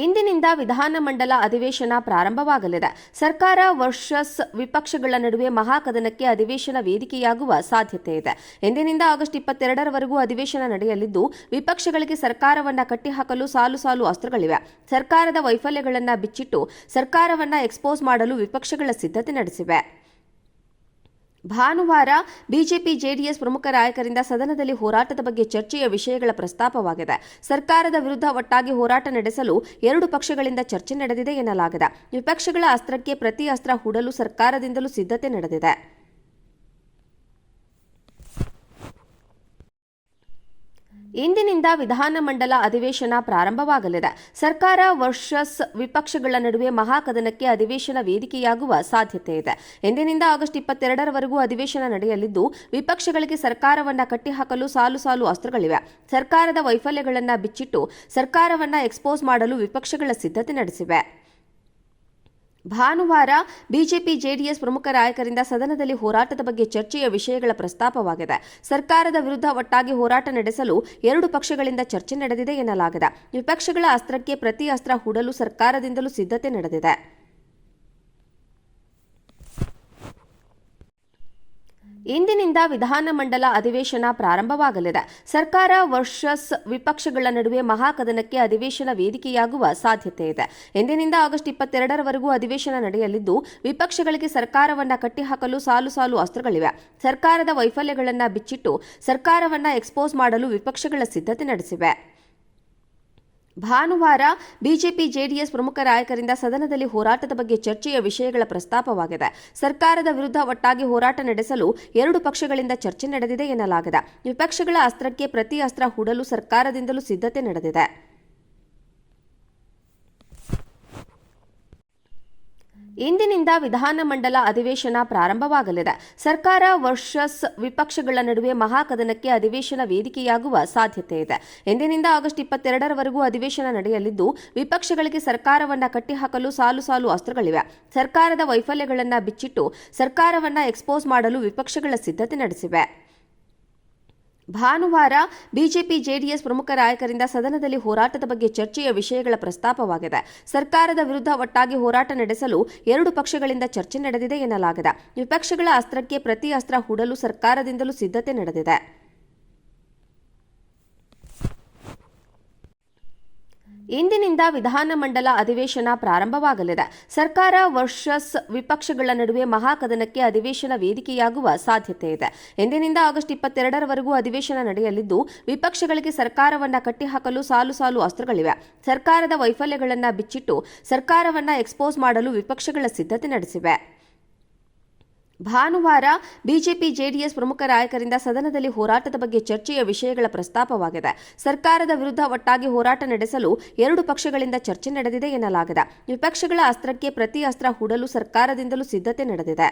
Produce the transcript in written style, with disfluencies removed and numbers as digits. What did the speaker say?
ಇಂದಿನಿಂದ ವಿಧಾನಮಂಡಲ ಅಧಿವೇಶನ ಪ್ರಾರಂಭವಾಗಲಿದೆ. ಸರ್ಕಾರ ವರ್ಸಸ್ ವಿಪಕ್ಷಗಳ ನಡುವೆ ಮಹಾಕದನಕ್ಕೆ ಅಧಿವೇಶನ ವೇದಿಕೆಯಾಗುವ ಸಾಧ್ಯತೆ ಇದೆ. ಇಂದಿನಿಂದ ಆಗಸ್ಟ್ 22ರವರೆಗೂ ಅಧಿವೇಶನ ನಡೆಯಲಿದ್ದು, ವಿಪಕ್ಷಗಳಿಗೆ ಸರ್ಕಾರವನ್ನ ಕಟ್ಟಿಹಾಕಲು ಸಾಲು ಸಾಲು ಅಸ್ತ್ರಗಳಿವೆ. ಸರ್ಕಾರದ ವೈಫಲ್ಯಗಳನ್ನು ಬಿಚ್ಚಿಟ್ಟು ಸರ್ಕಾರವನ್ನ ಎಕ್ಸ್ಪೋಸ್ ಮಾಡಲು ವಿಪಕ್ಷಗಳ ಸಿದ್ಧತೆ ನಡೆಸಿವೆ. ಭಾನುವಾರ ಬಿಜೆಪಿ ಜೆಡಿಎಸ್ ಪ್ರಮುಖ ನಾಯಕರಿಂದ ಸದನದಲ್ಲಿ ಹೋರಾಟದ ಬಗ್ಗೆ ಚರ್ಚೆಯ ವಿಷಯಗಳ ಪ್ರಸ್ತಾಪವಾಗಿದೆ. ಸರ್ಕಾರದ ವಿರುದ್ಧ ಒಟ್ಟಾಗಿ ಹೋರಾಟ ನಡೆಸಲು ಎರಡು ಪಕ್ಷಗಳಿಂದ ಚರ್ಚೆ ನಡೆದಿದೆ ಎನ್ನಲಾಗಿದೆ. ವಿಪಕ್ಷಗಳ ಅಸ್ತ್ರಕ್ಕೆ ಪ್ರತಿ ಅಸ್ತ್ರ ಹೂಡಲು ಸರ್ಕಾರದಿಂದಲೂ ಸಿದ್ಧತೆ ನಡೆದಿದೆ. ಇಂದಿನಿಂದ ವಿಧಾನಮಂಡಲ ಅಧಿವೇಶನ ಪ್ರಾರಂಭವಾಗಲಿದೆ. ಸರ್ಕಾರ ವರ್ಸಸ್ ವಿಪಕ್ಷಗಳ ನಡುವೆ ಮಹಾಕದನಕ್ಕೆ ಅಧಿವೇಶನ ವೇದಿಕೆಯಾಗುವ ಸಾಧ್ಯತೆ ಇದೆ. ಇಂದಿನಿಂದ ಆಗಸ್ಟ್ 22ರವರೆಗೂ ಅಧಿವೇಶನ ನಡೆಯಲಿದ್ದು, ವಿಪಕ್ಷಗಳಿಗೆ ಸರ್ಕಾರವನ್ನ ಕಟ್ಟಿಹಾಕಲು ಸಾಲು ಸಾಲು ಅಸ್ತ್ರಗಳಿವೆ. ಸರ್ಕಾರದ ವೈಫಲ್ಯಗಳನ್ನು ಬಿಚ್ಚಿಟ್ಟು ಸರ್ಕಾರವನ್ನ ಎಕ್ಸ್ಪೋಸ್ ಮಾಡಲು ವಿಪಕ್ಷಗಳ ಸಿದ್ಧತೆ ನಡೆಸಿವೆ. ಭಾನುವಾರ ಬಿಜೆಪಿ ಜೆಡಿಎಸ್ ಪ್ರಮುಖ ನಾಯಕರಿಂದ ಸದನದಲ್ಲಿ ಹೋರಾಟದ ಬಗ್ಗೆ ಚರ್ಚೆಯ ವಿಷಯಗಳ ಪ್ರಸ್ತಾಪವಾಗಿದೆ. ಸರ್ಕಾರದ ವಿರುದ್ಧ ಒಟ್ಟಾಗಿ ಹೋರಾಟ ನಡೆಸಲು ಎರಡು ಪಕ್ಷಗಳಿಂದ ಚರ್ಚೆ ನಡೆದಿದೆ ಎನ್ನಲಾಗಿದೆ. ವಿಪಕ್ಷಗಳ ಅಸ್ತ್ರಕ್ಕೆ ಪ್ರತಿ ಅಸ್ತ್ರ ಹೂಡಲು ಸರ್ಕಾರದಿಂದಲೂ ಸಿದ್ಧತೆ ನಡೆದಿದೆ. ಇಂದಿನಿಂದ ವಿಧಾನಮಂಡಲ ಅಧಿವೇಶನ ಪ್ರಾರಂಭವಾಗಲಿದೆ. ಸರ್ಕಾರ ವರ್ಸಸ್ ವಿಪಕ್ಷಗಳ ನಡುವೆ ಮಹಾಕದನಕ್ಕೆ ಅಧಿವೇಶನ ವೇದಿಕೆಯಾಗುವ ಸಾಧ್ಯತೆ ಇದೆ. ಇಂದಿನಿಂದ ಆಗಸ್ಟ್ 22ರವರೆಗೂ ಅಧಿವೇಶನ ನಡೆಯಲಿದ್ದು, ವಿಪಕ್ಷಗಳಿಗೆ ಸರ್ಕಾರವನ್ನ ಕಟ್ಟಿಹಾಕಲು ಸಾಲು ಸಾಲು ಅಸ್ತ್ರಗಳಿವೆ. ಸರ್ಕಾರದ ವೈಫಲ್ಯಗಳನ್ನು ಬಿಚ್ಚಿಟ್ಟು ಸರ್ಕಾರವನ್ನ ಎಕ್ಸ್ಪೋಸ್ ಮಾಡಲು ವಿಪಕ್ಷಗಳ ಸಿದ್ಧತೆ ನಡೆಸಿವೆ. ಭಾನುವಾರ ಬಿಜೆಪಿ ಜೆಡಿಎಸ್ ಪ್ರಮುಖ ನಾಯಕರಿಂದ ಸದನದಲ್ಲಿ ಹೋರಾಟದ ಬಗ್ಗೆ ಚರ್ಚೆಯ ವಿಷಯಗಳ ಪ್ರಸ್ತಾಪವಾಗಿದೆ. ಸರ್ಕಾರದ ವಿರುದ್ಧ ಒಟ್ಟಾಗಿ ಹೋರಾಟ ನಡೆಸಲು ಎರಡು ಪಕ್ಷಗಳಿಂದ ಚರ್ಚೆ ನಡೆದಿದೆ ಎನ್ನಲಾಗಿದೆ. ವಿಪಕ್ಷಗಳ ಅಸ್ತ್ರಕ್ಕೆ ಪ್ರತಿ ಅಸ್ತ್ರ ಹೂಡಲು ಸರ್ಕಾರದಿಂದಲೂ ಸಿದ್ಧತೆ ನಡೆದಿದೆ. ಇಂದಿನಿಂದ ವಿಧಾನಮಂಡಲ ಅಧಿವೇಶನ ಪ್ರಾರಂಭವಾಗಲಿದೆ. ಸರ್ಕಾರ ವರ್ಸಸ್ ವಿಪಕ್ಷಗಳ ನಡುವೆ ಮಹಾಕದನಕ್ಕೆ ಅಧಿವೇಶನ ವೇದಿಕೆಯಾಗುವ ಸಾಧ್ಯತೆ ಇದೆ. ಇಂದಿನಿಂದ ಆಗಸ್ಟ್ 22ರವರೆಗೂ ಅಧಿವೇಶನ ನಡೆಯಲಿದ್ದು, ವಿಪಕ್ಷಗಳಿಗೆ ಸರ್ಕಾರವನ್ನ ಕಟ್ಟಿಹಾಕಲು ಸಾಲು ಸಾಲು ಅಸ್ತ್ರಗಳಿವೆ. ಸರ್ಕಾರದ ವೈಫಲ್ಯಗಳನ್ನು ಬಿಚ್ಚಿಟ್ಟು ಸರ್ಕಾರವನ್ನ ಎಕ್ಸ್ಪೋಸ್ ಮಾಡಲು ವಿಪಕ್ಷಗಳ ಸಿದ್ಧತೆ ನಡೆಸಿವೆ. ಭಾನುವಾರ ಬಿಜೆಪಿ ಜೆಡಿಎಸ್ ಪ್ರಮುಖ ನಾಯಕರಿಂದ ಸದನದಲ್ಲಿ ಹೋರಾಟದ ಬಗ್ಗೆ ಚರ್ಚೆಯ ವಿಷಯಗಳ ಪ್ರಸ್ತಾಪವಾಗಿದೆ. ಸರ್ಕಾರದ ವಿರುದ್ಧ ಒಟ್ಟಾಗಿ ಹೋರಾಟ ನಡೆಸಲು ಎರಡು ಪಕ್ಷಗಳಿಂದ ಚರ್ಚೆ ನಡೆದಿದೆ ಎನ್ನಲಾಗಿದೆ. ವಿಪಕ್ಷಗಳ ಅಸ್ತ್ರಕ್ಕೆ ಪ್ರತಿ ಅಸ್ತ್ರ ಹೂಡಲು ಸರ್ಕಾರದಿಂದಲೂ ಸಿದ್ಧತೆ ನಡೆದಿದೆ. ಇಂದಿನಿಂದ ವಿಧಾನಮಂಡಲ ಅಧಿವೇಶನ ಪ್ರಾರಂಭವಾಗಲಿದೆ. ಸರ್ಕಾರ ವರ್ಸಸ್ ವಿಪಕ್ಷಗಳ ನಡುವೆ ಮಹಾಕದನಕ್ಕೆ ಅಧಿವೇಶನ ವೇದಿಕೆಯಾಗುವ ಸಾಧ್ಯತೆ ಇದೆ. ಇಂದಿನಿಂದ ಆಗಸ್ಟ್ 22ರವರೆಗೂ ಅಧಿವೇಶನ ನಡೆಯಲಿದ್ದು, ವಿಪಕ್ಷಗಳಿಗೆ ಸರ್ಕಾರವನ್ನ ಕಟ್ಟಿಹಾಕಲು ಸಾಲು ಸಾಲು ಅಸ್ತ್ರಗಳಿವೆ. ಸರ್ಕಾರದ ವೈಫಲ್ಯಗಳನ್ನು ಬಿಚ್ಚಿಟ್ಟು ಸರ್ಕಾರವನ್ನ ಎಕ್ಸ್ಪೋಸ್ ಮಾಡಲು ವಿಪಕ್ಷಗಳ ಸಿದ್ಧತೆ ನಡೆಸಿವೆ. ಭಾನುವಾರ ಬಿಜೆಪಿ ಜೆಡಿಎಸ್ ಪ್ರಮುಖ ನಾಯಕರಿಂದ ಸದನದಲ್ಲಿ ಹೋರಾಟದ ಬಗ್ಗೆ ಚರ್ಚೆಯ ವಿಷಯಗಳ ಪ್ರಸ್ತಾಪವಾಗಿದೆ. ಸರ್ಕಾರದ ವಿರುದ್ಧ ಒಟ್ಟಾಗಿ ಹೋರಾಟ ನಡೆಸಲು ಎರಡು ಪಕ್ಷಗಳಿಂದ ಚರ್ಚೆ ನಡೆದಿದೆ ಎನ್ನಲಾಗಿದೆ. ವಿಪಕ್ಷಗಳ ಅಸ್ತ್ರಕ್ಕೆ ಪ್ರತಿ ಅಸ್ತ್ರ ಹೂಡಲು ಸರ್ಕಾರದಿಂದಲೂ ಸಿದ್ಧತೆ ನಡೆದಿದೆ.